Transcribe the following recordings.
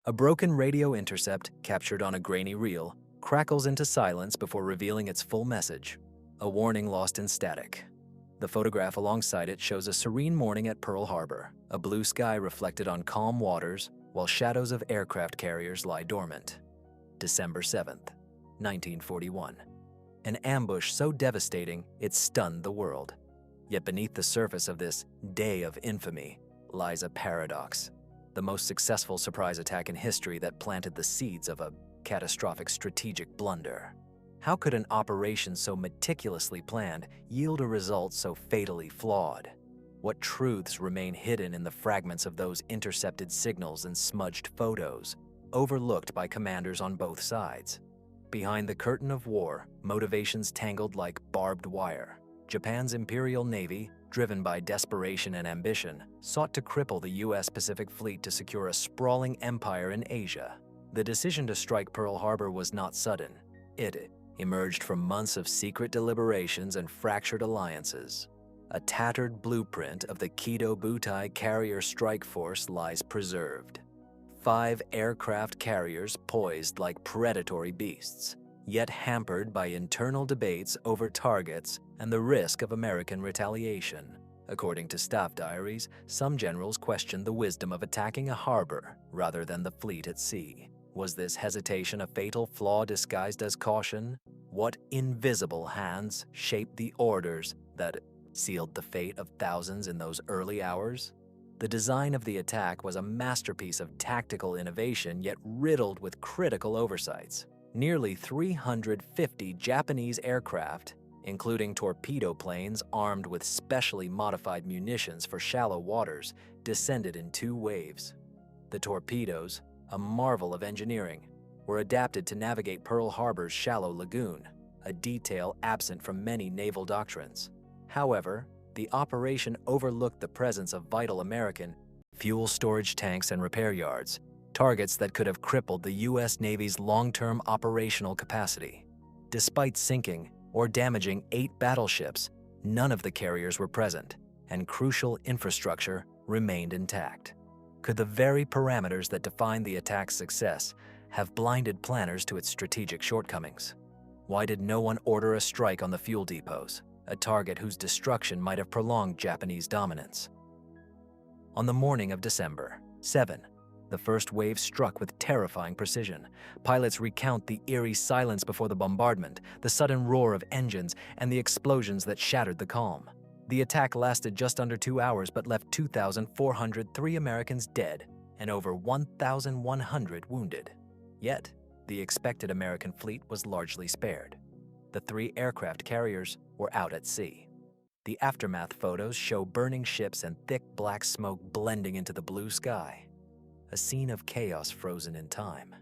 A broken radio intercept, captured on a grainy reel, crackles into silence before revealing its full message, a warning lost in static. The photograph alongside it shows a serene morning at Pearl Harbor, a blue sky reflected on calm waters, while shadows of aircraft carriers lie dormant. December 7th, 1941. An ambush so devastating it stunned the world. Yet beneath the surface of this day of infamy lies a paradox. The most successful surprise attack in history that planted the seeds of a catastrophic strategic blunder. How could an operation so meticulously planned yield a result so fatally flawed? What truths remain hidden in the fragments of those intercepted signals and smudged photos, overlooked by commanders on both sides? Behind the curtain of war, motivations tangled like barbed wire. Japan's Imperial Navy, driven by desperation and ambition, sought to cripple the U.S. Pacific Fleet to secure a sprawling empire in Asia. The decision to strike Pearl Harbor was not sudden. It emerged from months of secret deliberations and fractured alliances. A tattered blueprint of the Kido Butai carrier strike force lies preserved. 5 aircraft carriers poised like predatory beasts, yet hampered by internal debates over targets and the risk of American retaliation. According to staff diaries, some generals questioned the wisdom of attacking a harbor rather than the fleet at sea. Was this hesitation a fatal flaw disguised as caution? What invisible hands shaped the orders that sealed the fate of thousands in those early hours? The design of the attack was a masterpiece of tactical innovation, yet riddled with critical oversights. Nearly 350 Japanese aircraft, including torpedo planes armed with specially modified munitions for shallow waters, descended in 2 waves. The torpedoes, a marvel of engineering, were adapted to navigate Pearl Harbor's shallow lagoon, a detail absent from many naval doctrines. However, the operation overlooked the presence of vital American fuel storage tanks and repair yards, targets that could have crippled the U.S. Navy's long-term operational capacity. Despite sinking or damaging 8 battleships, none of the carriers were present, and crucial infrastructure remained intact. Could the very parameters that defined the attack's success have blinded planners to its strategic shortcomings? Why did no one order a strike on the fuel depots, a target whose destruction might have prolonged Japanese dominance? On the morning of December 7, the first wave struck with terrifying precision. Pilots recount the eerie silence before the bombardment, the sudden roar of engines, and the explosions that shattered the calm. The attack lasted just under 2 hours but left 2,403 Americans dead and over 1,100 wounded. Yet, the expected American fleet was largely spared. The 3 aircraft carriers were out at sea. The aftermath photos show burning ships and thick black smoke blending into the blue sky. A scene of chaos frozen in time.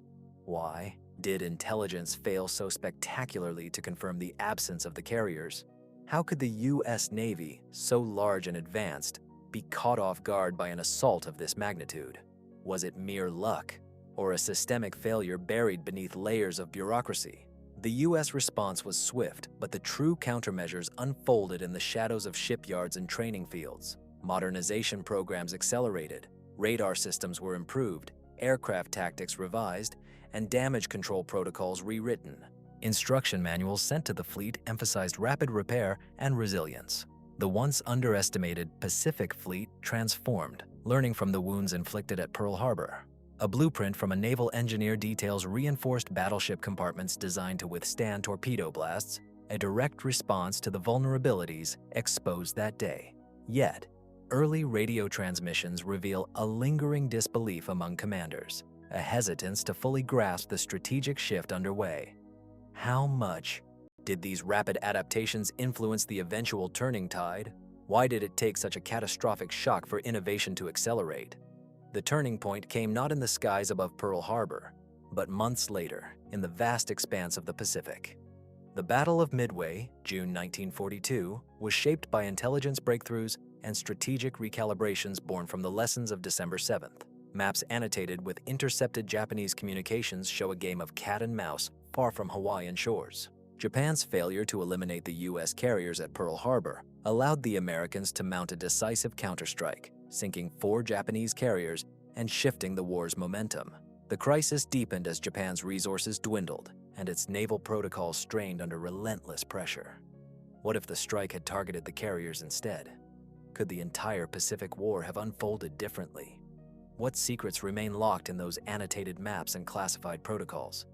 Why did intelligence fail so spectacularly to confirm the absence of the carriers? How could the U.S. Navy, so large and advanced, be caught off guard by an assault of this magnitude? Was it mere luck, or a systemic failure buried beneath layers of bureaucracy? The U.S. response was swift, but the true countermeasures unfolded in the shadows of shipyards and training fields. Modernization programs accelerated, radar systems were improved, aircraft tactics revised, and damage control protocols rewritten. Instruction manuals sent to the fleet emphasized rapid repair and resilience. The once underestimated Pacific Fleet transformed, learning from the wounds inflicted at Pearl Harbor. A blueprint from a naval engineer details reinforced battleship compartments designed to withstand torpedo blasts, a direct response to the vulnerabilities exposed that day. Yet, early radio transmissions reveal a lingering disbelief among commanders, a hesitance to fully grasp the strategic shift underway. How much did these rapid adaptations influence the eventual turning tide? Why did it take such a catastrophic shock for innovation to accelerate? The turning point came not in the skies above Pearl Harbor, but months later in the vast expanse of the Pacific. The Battle of Midway, June 1942, was shaped by intelligence breakthroughs and strategic recalibrations born from the lessons of December 7th. Maps annotated with intercepted Japanese communications show a game of cat and mouse far from Hawaiian shores. Japan's failure to eliminate the U.S. carriers at Pearl Harbor allowed the Americans to mount a decisive counterstrike, sinking 4 Japanese carriers and shifting the war's momentum. The crisis deepened as Japan's resources dwindled and its naval protocols strained under relentless pressure. What if the strike had targeted the carriers instead? Could the entire Pacific War have unfolded differently? What secrets remain locked in those annotated maps and classified protocols?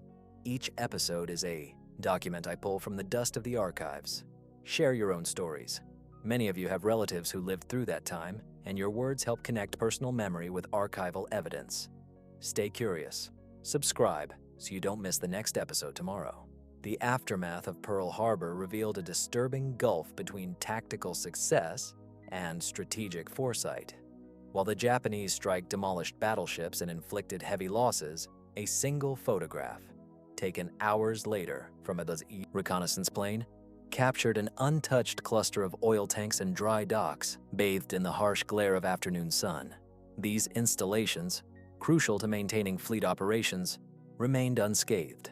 Each episode is a document I pull from the dust of the archives. Share your own stories. Many of you have relatives who lived through that time, and your words help connect personal memory with archival evidence. Stay curious. Subscribe so you don't miss the next episode tomorrow. The aftermath of Pearl Harbor revealed a disturbing gulf between tactical success and strategic foresight. While the Japanese strike demolished battleships and inflicted heavy losses, a single photograph, taken hours later from a reconnaissance plane, captured an untouched cluster of oil tanks and dry docks bathed in the harsh glare of afternoon sun. These installations, crucial to maintaining fleet operations, remained unscathed,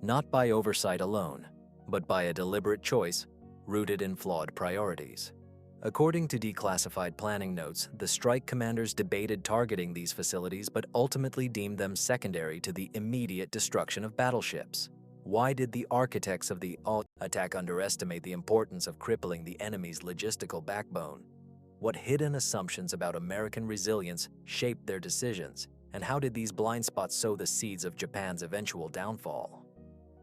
not by oversight alone, but by a deliberate choice rooted in flawed priorities. According to declassified planning notes, the strike commanders debated targeting these facilities but ultimately deemed them secondary to the immediate destruction of battleships. Why did the architects of the attack underestimate the importance of crippling the enemy's logistical backbone? What hidden assumptions about American resilience shaped their decisions, and how did these blind spots sow the seeds of Japan's eventual downfall?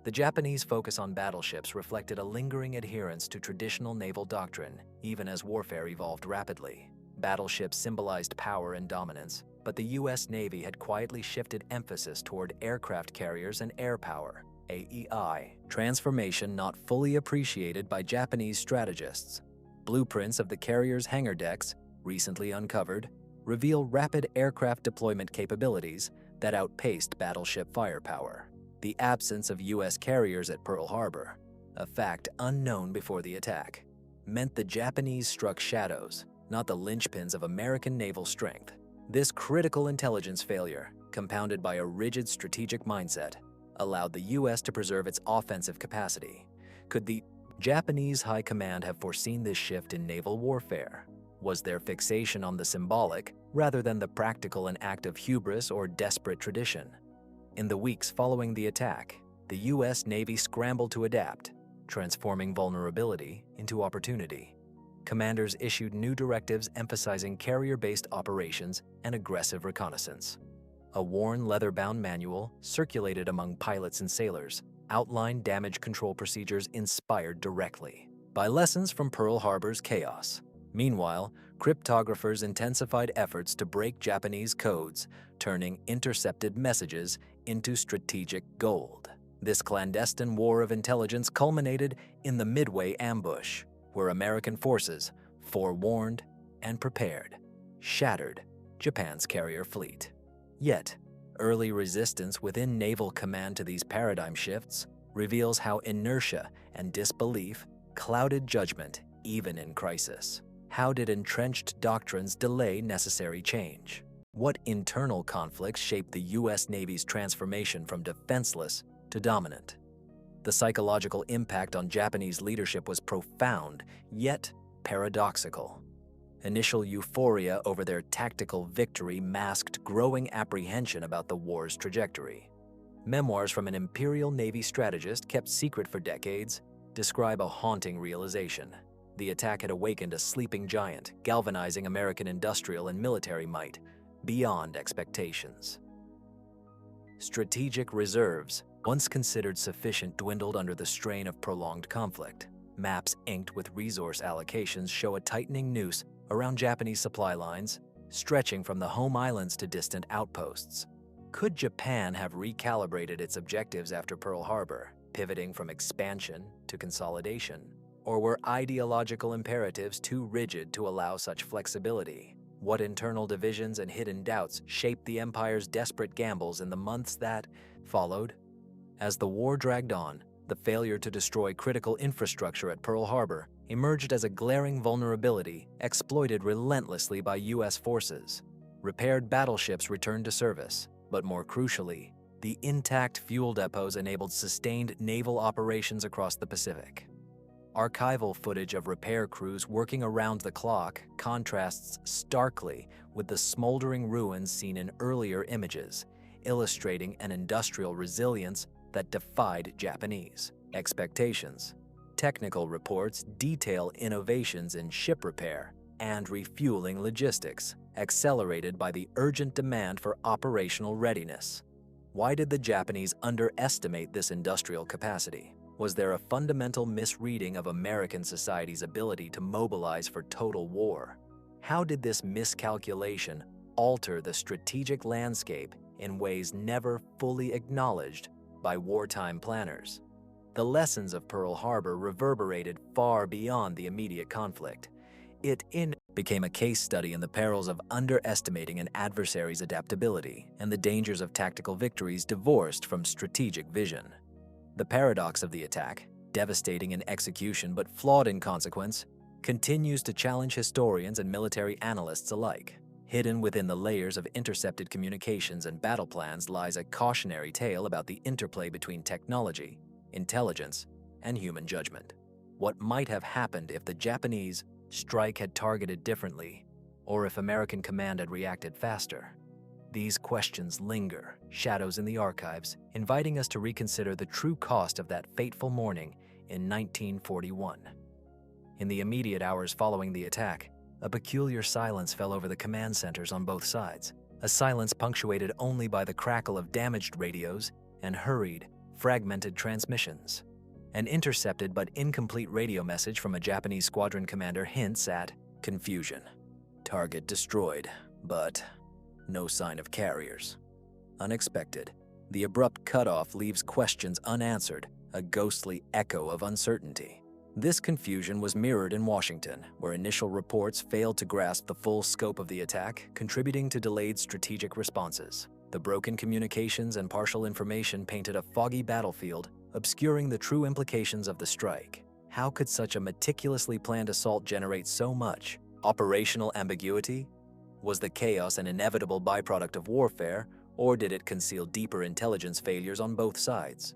The Japanese focus on battleships reflected a lingering adherence to traditional naval doctrine, even as warfare evolved rapidly. Battleships symbolized power and dominance, but the U.S. Navy had quietly shifted emphasis toward aircraft carriers and air power, AEI, transformation not fully appreciated by Japanese strategists. Blueprints of the carriers' hangar decks, recently uncovered, reveal rapid aircraft deployment capabilities that outpaced battleship firepower. The absence of U.S. carriers at Pearl Harbor, a fact unknown before the attack, meant the Japanese struck shadows, not the linchpins of American naval strength. This critical intelligence failure, compounded by a rigid strategic mindset, allowed the U.S. to preserve its offensive capacity. Could the Japanese High Command have foreseen this shift in naval warfare? Was their fixation on the symbolic rather than the practical an act of hubris or desperate tradition? In the weeks following the attack, the U.S. Navy scrambled to adapt, transforming vulnerability into opportunity. Commanders issued new directives emphasizing carrier-based operations and aggressive reconnaissance. A worn leather-bound manual, circulated among pilots and sailors, outlined damage control procedures inspired directly by lessons from Pearl Harbor's chaos. Meanwhile, cryptographers intensified efforts to break Japanese codes, turning intercepted messages into strategic gold. This clandestine war of intelligence culminated in the Midway ambush, where American forces, forewarned and prepared, shattered Japan's carrier fleet. Yet, early resistance within naval command to these paradigm shifts reveals how inertia and disbelief clouded judgment even in crisis. How did entrenched doctrines delay necessary change? What internal conflicts shaped the U.S. Navy's transformation from defenseless to dominant? The psychological impact on Japanese leadership was profound, yet paradoxical. Initial euphoria over their tactical victory masked growing apprehension about the war's trajectory. Memoirs from an Imperial Navy strategist kept secret for decades describe a haunting realization. The attack had awakened a sleeping giant, galvanizing American industrial and military might beyond expectations. Strategic reserves, once considered sufficient, dwindled under the strain of prolonged conflict. Maps inked with resource allocations show a tightening noose around Japanese supply lines, stretching from the home islands to distant outposts. Could Japan have recalibrated its objectives after Pearl Harbor, pivoting from expansion to consolidation? Or were ideological imperatives too rigid to allow such flexibility? What internal divisions and hidden doubts shaped the empire's desperate gambles in the months that followed? As the war dragged on, the failure to destroy critical infrastructure at Pearl Harbor emerged as a glaring vulnerability exploited relentlessly by U.S. forces. Repaired battleships returned to service, but more crucially, the intact fuel depots enabled sustained naval operations across the Pacific. Archival footage of repair crews working around the clock contrasts starkly with the smoldering ruins seen in earlier images, illustrating an industrial resilience that defied Japanese expectations. Technical reports detail innovations in ship repair and refueling logistics, accelerated by the urgent demand for operational readiness. Why did the Japanese underestimate this industrial capacity? Was there a fundamental misreading of American society's ability to mobilize for total war? How did this miscalculation alter the strategic landscape in ways never fully acknowledged by wartime planners? The lessons of Pearl Harbor reverberated far beyond the immediate conflict. It became a case study in the perils of underestimating an adversary's adaptability and the dangers of tactical victories divorced from strategic vision. The paradox of the attack, devastating in execution but flawed in consequence, continues to challenge historians and military analysts alike. Hidden within the layers of intercepted communications and battle plans lies a cautionary tale about the interplay between technology, intelligence, and human judgment. What might have happened if the Japanese strike had targeted differently, or if American command had reacted faster? These questions linger, shadows in the archives, inviting us to reconsider the true cost of that fateful morning in 1941. In the immediate hours following the attack, a peculiar silence fell over the command centers on both sides, a silence punctuated only by the crackle of damaged radios and hurried, fragmented transmissions. An intercepted but incomplete radio message from a Japanese squadron commander hints at confusion. Target destroyed, but no sign of carriers. Unexpected, the abrupt cutoff leaves questions unanswered, a ghostly echo of uncertainty. This confusion was mirrored in Washington, where initial reports failed to grasp the full scope of the attack, contributing to delayed strategic responses. The broken communications and partial information painted a foggy battlefield, obscuring the true implications of the strike. How could such a meticulously planned assault generate so much operational ambiguity? Was the chaos an inevitable byproduct of warfare, or did it conceal deeper intelligence failures on both sides?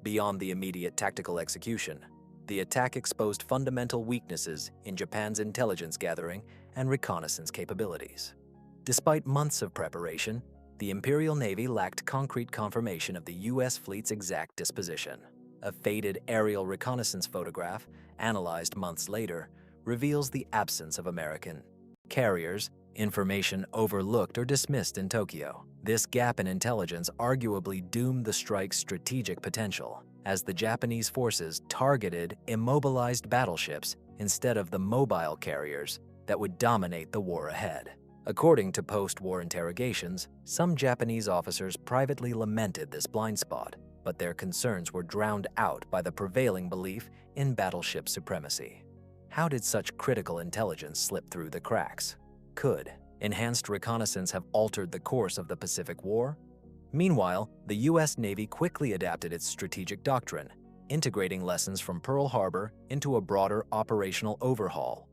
Beyond the immediate tactical execution, the attack exposed fundamental weaknesses in Japan's intelligence gathering and reconnaissance capabilities. Despite months of preparation, the Imperial Navy lacked concrete confirmation of the U.S. fleet's exact disposition. A faded aerial reconnaissance photograph, analyzed months later, reveals the absence of American carriers, information overlooked or dismissed in Tokyo. This gap in intelligence arguably doomed the strike's strategic potential, as the Japanese forces targeted immobilized battleships instead of the mobile carriers that would dominate the war ahead. According to post-war interrogations, some Japanese officers privately lamented this blind spot, but their concerns were drowned out by the prevailing belief in battleship supremacy. How did such critical intelligence slip through the cracks? Could enhanced reconnaissance have altered the course of the Pacific War? Meanwhile, the U.S. Navy quickly adapted its strategic doctrine, integrating lessons from Pearl Harbor into a broader operational overhaul.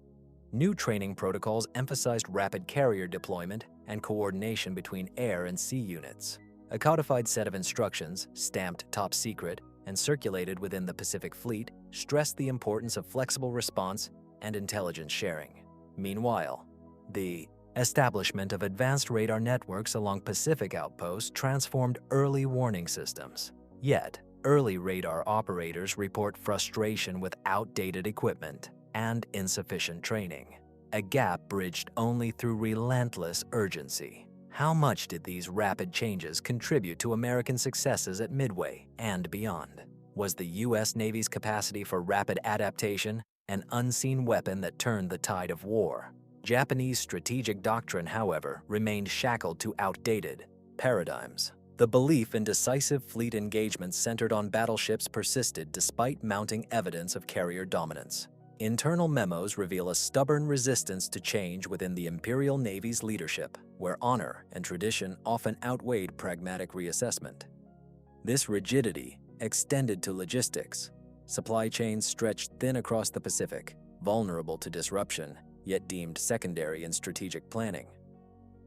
New training protocols emphasized rapid carrier deployment and coordination between air and sea units. A codified set of instructions, stamped top secret and circulated within the Pacific Fleet, stressed the importance of flexible response and intelligence sharing. Meanwhile, the establishment of advanced radar networks along Pacific outposts transformed early warning systems. Yet, early radar operators report frustration with outdated equipment and insufficient training, a gap bridged only through relentless urgency. How much did these rapid changes contribute to American successes at Midway and beyond? Was the U.S. Navy's capacity for rapid adaptation an unseen weapon that turned the tide of war? Japanese strategic doctrine, however, remained shackled to outdated paradigms. The belief in decisive fleet engagements centered on battleships persisted despite mounting evidence of carrier dominance. Internal memos reveal a stubborn resistance to change within the Imperial Navy's leadership, where honor and tradition often outweighed pragmatic reassessment. This rigidity extended to logistics. Supply chains stretched thin across the Pacific, vulnerable to disruption, yet deemed secondary in strategic planning.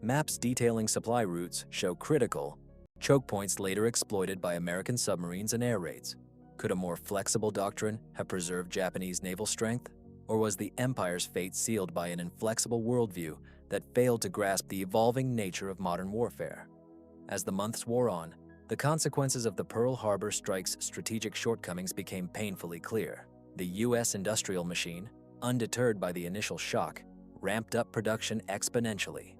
Maps detailing supply routes show critical choke points later exploited by American submarines and air raids. Could a more flexible doctrine have preserved Japanese naval strength? Or was the empire's fate sealed by an inflexible worldview that failed to grasp the evolving nature of modern warfare? As the months wore on, the consequences of the Pearl Harbor strike's strategic shortcomings became painfully clear. The U.S. industrial machine, undeterred by the initial shock, ramped up production exponentially.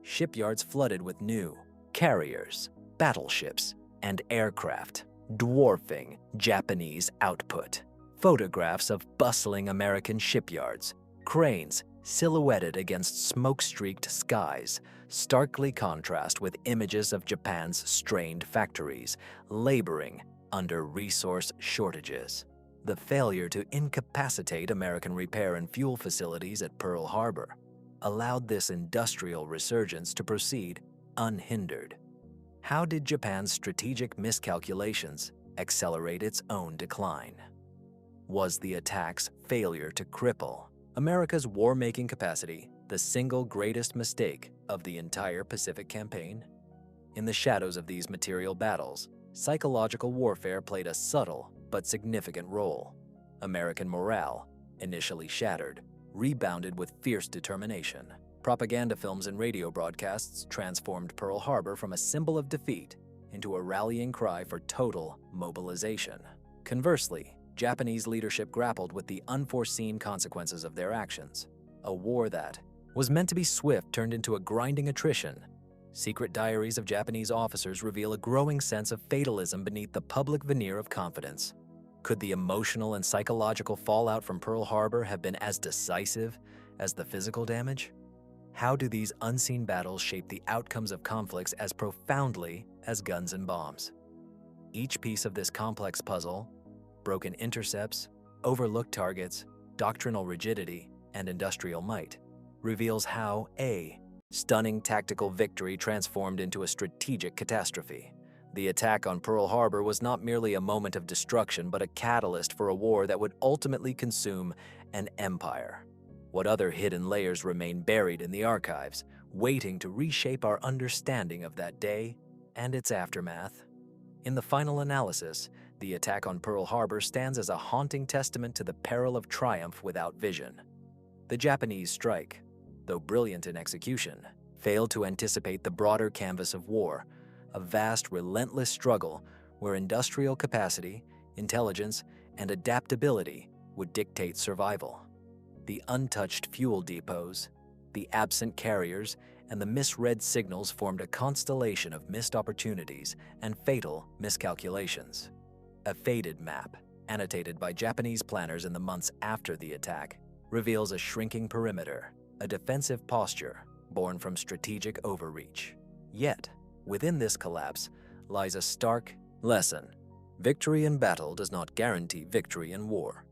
Shipyards flooded with new carriers, battleships, and aircraft, dwarfing Japanese output. Photographs of bustling American shipyards, cranes silhouetted against smoke-streaked skies, starkly contrast with images of Japan's strained factories, laboring under resource shortages. The failure to incapacitate American repair and fuel facilities at Pearl Harbor allowed this industrial resurgence to proceed unhindered. How did Japan's strategic miscalculations accelerate its own decline? Was the attack's failure to cripple America's war-making capacity the single greatest mistake of the entire Pacific campaign? In the shadows of these material battles, psychological warfare played a subtle but significant role. American morale, initially shattered, rebounded with fierce determination. Propaganda films and radio broadcasts transformed Pearl Harbor from a symbol of defeat into a rallying cry for total mobilization. Conversely, Japanese leadership grappled with the unforeseen consequences of their actions. A war that was meant to be swift turned into a grinding attrition. Secret diaries of Japanese officers reveal a growing sense of fatalism beneath the public veneer of confidence. Could the emotional and psychological fallout from Pearl Harbor have been as decisive as the physical damage? How do these unseen battles shape the outcomes of conflicts as profoundly as guns and bombs? Each piece of this complex puzzle, broken intercepts, overlooked targets, doctrinal rigidity, and industrial might, reveals how a stunning tactical victory transformed into a strategic catastrophe. The attack on Pearl Harbor was not merely a moment of destruction, but a catalyst for a war that would ultimately consume an empire. What other hidden layers remain buried in the archives, waiting to reshape our understanding of that day and its aftermath? In the final analysis, the attack on Pearl Harbor stands as a haunting testament to the peril of triumph without vision. The Japanese strike, though brilliant in execution, failed to anticipate the broader canvas of war, a vast, relentless struggle where industrial capacity, intelligence, and adaptability would dictate survival. The untouched fuel depots, the absent carriers, and the misread signals formed a constellation of missed opportunities and fatal miscalculations. A faded map, annotated by Japanese planners in the months after the attack, reveals a shrinking perimeter, a defensive posture born from strategic overreach. Yet, within this collapse lies a stark lesson. Victory in battle does not guarantee victory in war.